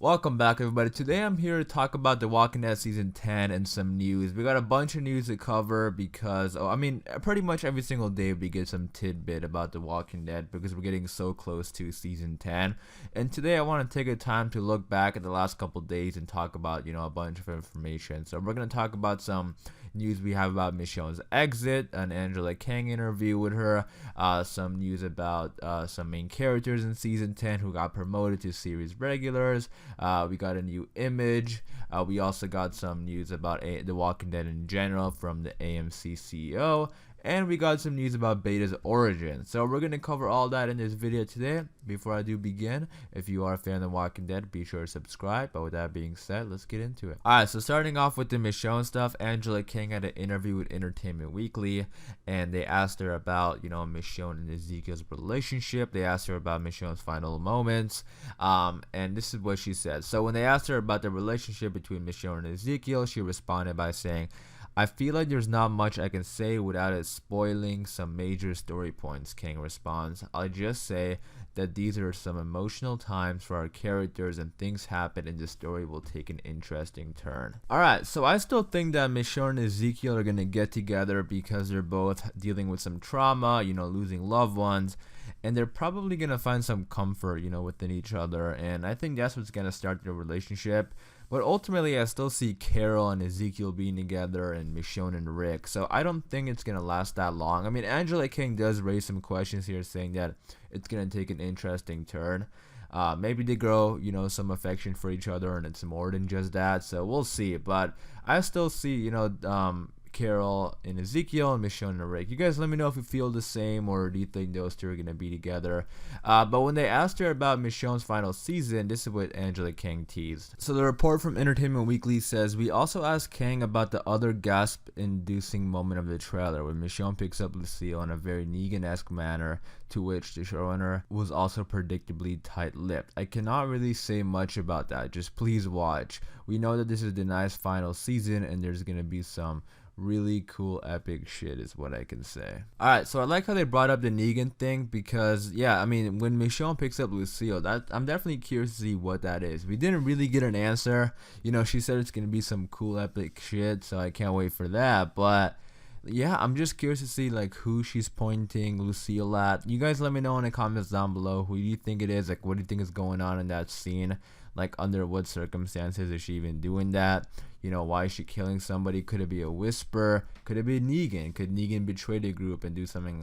Welcome back, everybody. Today I'm here to talk about The Walking Dead Season 10 and some news. We got a bunch of news to cover because, pretty much every single day we get some tidbit about The Walking Dead because we're getting so close to Season 10. And today I want to take a time to look back at the last couple days and talk about, a bunch of information. So we're going to talk about some news we have about Michonne's exit, an Angela Kang interview with her, some news about some main characters in Season 10 who got promoted to series regulars. We got a new image. We also got some news about The Walking Dead in general from the AMC CEO. And we got some news about Beta's origin. So we're going to cover all that in this video today. Before I do begin, if you are a fan of The Walking Dead, be sure to subscribe. But with that being said, let's get into it. Alright, so starting off with the Michonne stuff, Angela Kang had an interview with Entertainment Weekly. And they asked her about, Michonne and Ezekiel's relationship. They asked her about Michonne's final moments. And this is what she said. So when they asked her about the relationship between Michonne and Ezekiel, she responded by saying, "I feel like there's not much I can say without it spoiling some major story points," Kang responds. "I'll just say that these are some emotional times for our characters and things happen and the story will take an interesting turn." Alright, so I still think that Michonne and Ezekiel are going to get together because they're both dealing with some trauma, losing loved ones. And they're probably going to find some comfort, within each other. And I think that's what's going to start their relationship. But ultimately, I still see Carol and Ezekiel being together and Michonne and Rick. So I don't think it's going to last that long. I mean, Angela Kang does raise some questions here saying that it's going to take an interesting turn. Maybe they grow, some affection for each other and it's more than just that. So we'll see. But I still see, Carol and Ezekiel and Michonne and Rick. You guys let me know if you feel the same or do you think those two are going to be together. But when they asked her about Michonne's final season, this is what Angela Kang teased. So the report from Entertainment Weekly says, "We also asked Kang about the other gasp-inducing moment of the trailer when Michonne picks up Lucille in a very Negan-esque manner, to which the showrunner was also predictably tight-lipped. I cannot really say much about that, just please watch. We know that this is the nice final season and there's going to be some really cool epic shit is what I can say." Alright, so I like how they brought up the Negan thing because when Michonne picks up Lucille, that I'm definitely curious to see what that is. We didn't really get an answer. She said it's gonna be some cool epic shit, so I can't wait for that. But yeah, I'm just curious to see like who she's pointing Lucille at. You guys let me know in the comments down below who you think it is. Like, what do you think is going on in that scene? Like, under what circumstances is she even doing that? Why is she killing somebody? Could it be a whisper? Could it be Negan? Could Negan betray the group and do something,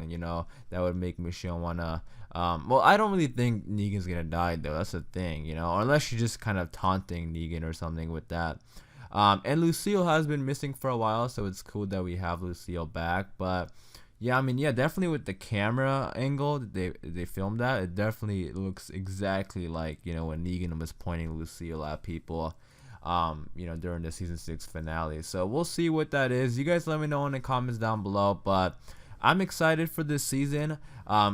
that would make Michonne wanna... well, I don't really think Negan's gonna die, though. That's the thing, or unless she's just kind of taunting Negan or something with that. And Lucille has been missing for a while, so it's cool that we have Lucille back. But yeah, definitely with the camera angle that they filmed that, it definitely looks exactly like, when Negan was pointing Lucille at people, during the season 6 finale. So we'll see what that is. You guys let me know in the comments down below. But I'm excited for this season.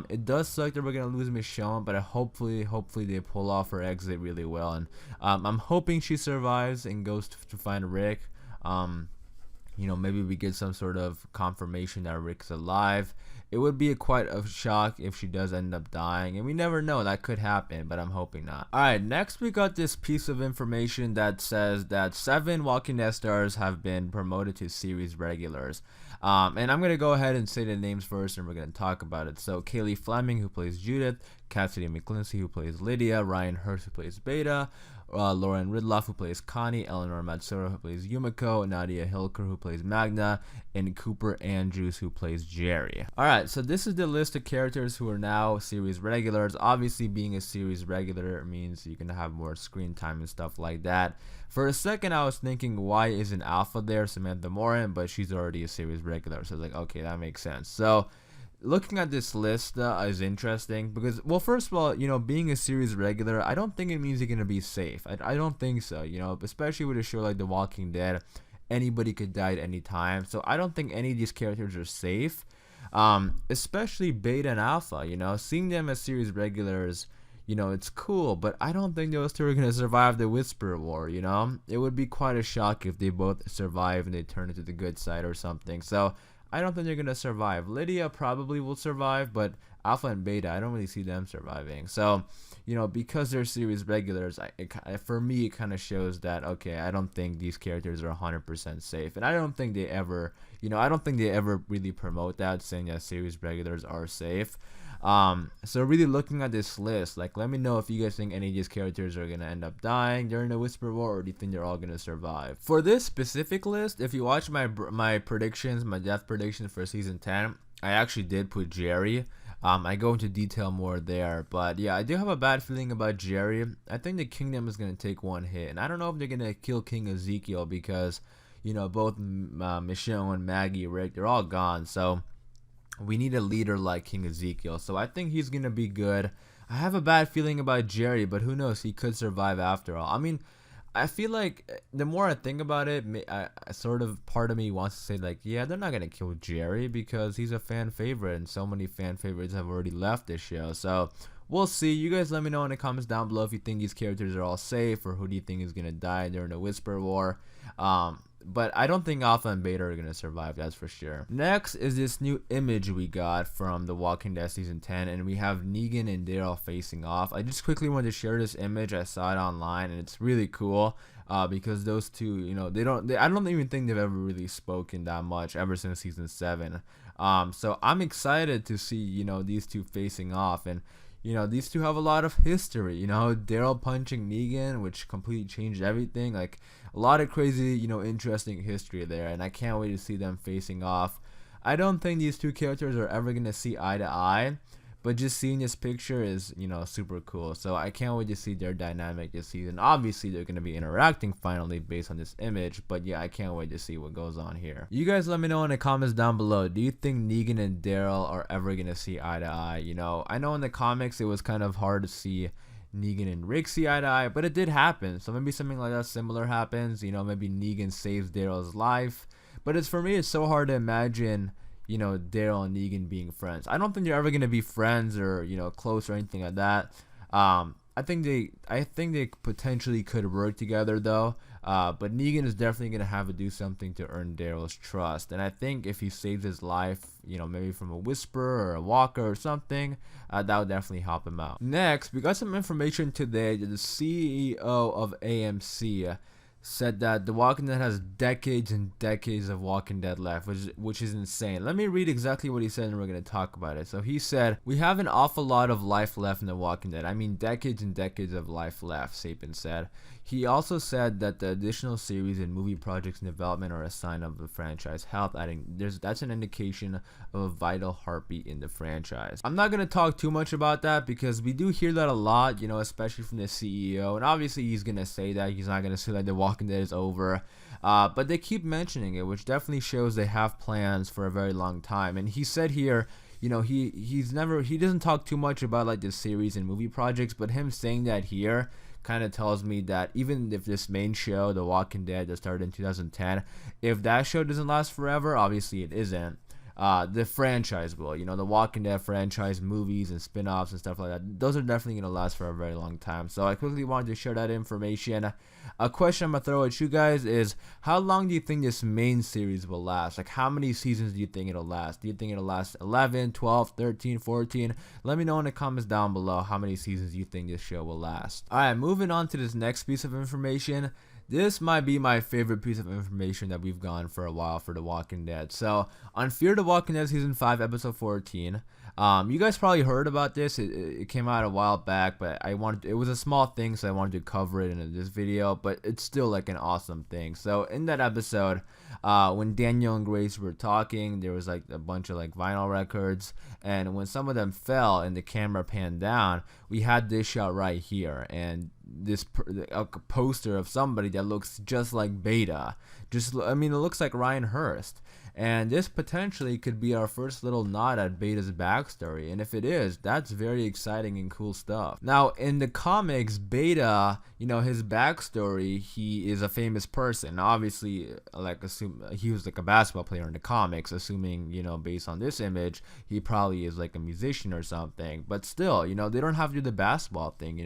It does suck that we're gonna lose Michonne, but hopefully they pull off her exit really well. And I'm hoping she survives and goes to find Rick. Maybe we get some sort of confirmation that Rick's alive. It would be quite a shock if she does end up dying, and we never know, that could happen, but I'm hoping not. Alright, next we got this piece of information that says that 7 Walking Dead stars have been promoted to series regulars. And I'm going to go ahead and say the names first and we're going to talk about it. So Kaylee Fleming, who plays Judith, Cassidy McClincy, who plays Lydia, Ryan Hurst, who plays Beta, Lauren Ridloff, who plays Connie, Eleanor Matsura, who plays Yumiko, Nadia Hilker, who plays Magna, and Cooper Andrews, who plays Jerry. Alright, so this is the list of characters who are now series regulars. Obviously, being a series regular means you can have more screen time and stuff like that. For a second, I was thinking, why isn't Alpha there, Samantha Moran, but she's already a series regular, so like, okay, that makes sense. So looking at this list is interesting because, well, first of all, being a series regular, I don't think it means you're going to be safe. I don't think so, especially with a show like The Walking Dead. Anybody could die at any time, so I don't think any of these characters are safe, especially Beta and Alpha. Seeing them as series regulars, it's cool, but I don't think those two are going to survive the Whisper War, It would be quite a shock if they both survive and they turn into the good side or something. So I don't think they're gonna survive. Lydia probably will survive, but Alpha and Beta, I don't really see them surviving. So, because they're series regulars, for me, it kind of shows that, okay, I don't think these characters are 100% safe. And I don't think they ever, I don't think they ever really promote that, saying that series regulars are safe. So really looking at this list, like, let me know if you guys think any of these characters are gonna end up dying during the Whisper War, or do you think they're all gonna survive? For this specific list, if you watch my predictions, my death predictions for season 10, I actually did put Jerry. I go into detail more there, but yeah, I do have a bad feeling about Jerry. I think the kingdom is gonna take one hit, and I don't know if they're gonna kill King Ezekiel because, both Michonne and Maggie, Rick, they're all gone, so we need a leader like King Ezekiel. So I think he's gonna be good. I have a bad feeling about Jerry, but who knows? He could survive after all. I mean, I feel like the more I think about it, I sort of, part of me wants to say, like, yeah, they're not gonna kill Jerry because he's a fan favorite, and so many fan favorites have already left this show. So we'll see. You guys let me know in the comments down below if you think these characters are all safe, or who do you think is gonna die during the Whisper War. But I don't think Alpha and Beta are going to survive, that's for sure. Next is this new image we got from The Walking Dead Season 10, and we have Negan and Daryl facing off. I just quickly wanted to share this image. I saw it online, and it's really cool because those two, I don't even think they've ever really spoken that much ever since Season 7. So I'm excited to see, these two facing off, and these two have a lot of history. Daryl punching Negan, which completely changed everything. Like, a lot of crazy, interesting history there, and I can't wait to see them facing off. I don't think these two characters are ever gonna see eye to eye, but just seeing this picture is, super cool. So I can't wait to see their dynamic this season. Obviously, they're gonna be interacting finally based on this image, but yeah, I can't wait to see what goes on here. You guys let me know in the comments down below. Do you think Negan and Daryl are ever gonna see eye to eye? I know in the comics it was kind of hard to see Negan and Rick see eye to eye, but it did happen. So maybe something like that similar happens. Maybe Negan saves Daryl's life. But for me, it's so hard to imagine, Daryl and Negan being friends. I don't think they're ever gonna be friends or close or anything like that. I think they potentially could work together though. But Negan is definitely gonna have to do something to earn Daryl's trust, and I think if he saves his life, maybe from a Whisperer or a Walker or something, that would definitely help him out. Next, we got some information today that the CEO of AMC said that The Walking Dead has decades and decades of Walking Dead left, which is insane. Let me read exactly what he said, and we're going to talk about it. So he said, "We have an awful lot of life left in The Walking Dead. I mean, decades and decades of life left," Sapin said. He also said that the additional series and movie projects in development are a sign of the franchise health, adding that's an indication of a vital heartbeat in the franchise. I'm not going to talk too much about that because we do hear that a lot, especially from the CEO, and obviously he's going to say that he's not going to say that The Walking Dead is over, but they keep mentioning it, which definitely shows they have plans for a very long time. And he said here, he doesn't talk too much about like the series and movie projects, but him saying that here kind of tells me that even if this main show, The Walking Dead, that started in 2010, if that show doesn't last forever, obviously it isn't, the franchise will. The Walking Dead franchise, movies and spin-offs and stuff like that, those are definitely going to last for a very long time. So I quickly wanted to share that information. A question I'm going to throw at you guys is, how long do you think this main series will last? Like, how many seasons do you think it'll last? Do you think it'll last 11, 12, 13, 14? Let me know in the comments down below how many seasons you think this show will last. Alright, moving on to this next piece of information. This might be my favorite piece of information that we've gone for a while for The Walking Dead. So, on Fear the Walking Dead Season 5, Episode 14, you guys probably heard about this. It came out a while back, but it was a small thing, so I wanted to cover it in this video, but it's still like an awesome thing. So, in that episode, when Daniel and Grace were talking, there was like a bunch of like vinyl records, and when some of them fell and the camera panned down, we had this shot right here, and a poster of somebody that looks just like Beta. It looks like Ryan Hurst. And this potentially could be our first little nod at Beta's backstory. And if it is, that's very exciting and cool stuff. Now, in the comics, Beta, his backstory, he is a famous person. Obviously, he was like a basketball player in the comics, assuming, based on this image, he probably is like a musician or something. But still, they don't have to do the basketball thing,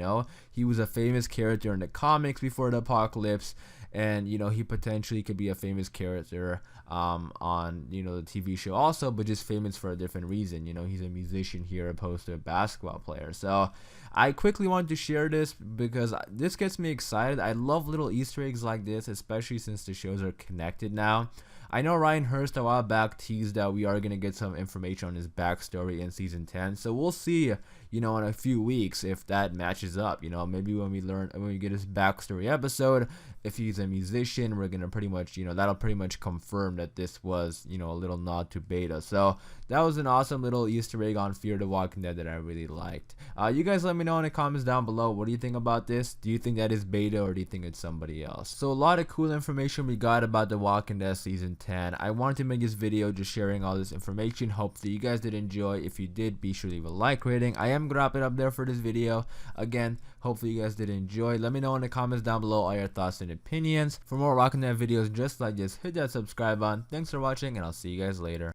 He was a famous character in the comics before the apocalypse. and he potentially could be a famous character on the TV show also, but just famous for a different reason. He's a musician here opposed to a basketball player. So I quickly wanted to share this because this gets me excited. I love little Easter eggs like this, especially since the shows are connected now. I know Ryan Hurst a while back teased that we are going to get some information on his backstory in season 10. So we'll see, in a few weeks if that matches up. Maybe when we get his backstory episode, if he's a musician, we're going to pretty much, that'll pretty much confirm that this was, a little nod to Beta. So that was an awesome little Easter egg on Fear the Walking Dead that I really liked. You guys let me know in the comments down below. What do you think about this? Do you think that is Beta or do you think it's somebody else? So a lot of cool information we got about The Walking Dead season 10. I wanted to make this video just sharing all this information. Hopefully you guys did enjoy. If you did, be sure to leave a like rating. I am gonna wrap it up there for this video. Again, hopefully you guys did enjoy. Let me know in the comments down below all your thoughts and opinions. For more Walking Dead videos just like this, hit that subscribe button. Thanks for watching, and I'll see you guys later.